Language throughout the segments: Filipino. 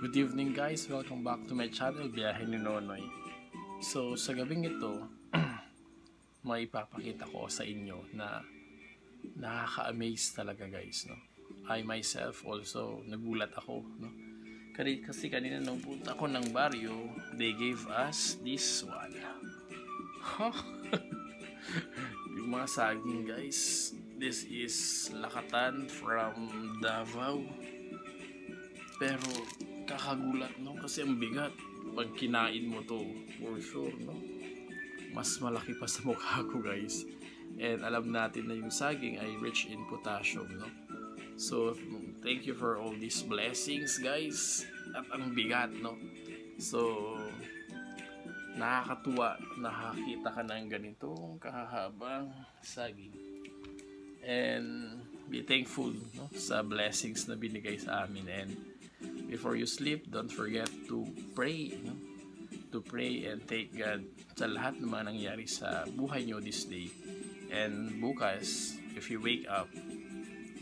Good evening guys, welcome back to my channel, Biyahe ni Nonoy. So sa gabing ito, may ipapakita ko sa inyo na nakaka-amaze talaga guys, no? I myself also nagulat ako, no? Kasi kanina nung punta ko ng baryo, they gave us this one. Yung mga saging guys, this is lakatan from Davao. Pero kakagulat, no? Kasi ang bigat pag kinain mo to, for sure, no? Mas malaki pa sa mukha ko guys. And alam natin na yung saging ay rich in potassium, no? So thank you for all these blessings guys. At ang bigat, no? So nakakatuwa, nakakita ka ng ganitong kahahabang saging. And be thankful, no, sa blessings na binigay sa amin. And before you sleep, don't forget to pray, no? To pray and thank God sa lahat ng mga nangyari sa buhay nyo this day. And bukas, if you wake up,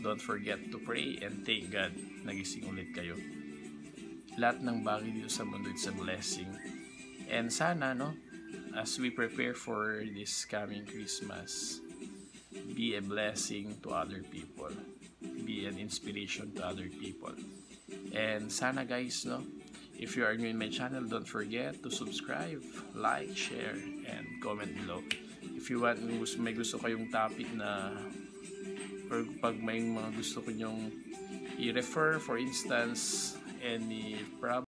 don't forget to pray and thank God nagising ulit kayo. Lahat ng bagay dito sa mundo, it's a blessing. And sana, no, as we prepare for this coming Christmas, be a blessing to other people, be an inspiration to other people. And sana guys, no, if you are new in my channel, don't forget to subscribe, like, share, and comment below. If you want, may gusto kayong topic na, or pag may mga gusto ko nyong i-refer, for instance, any problem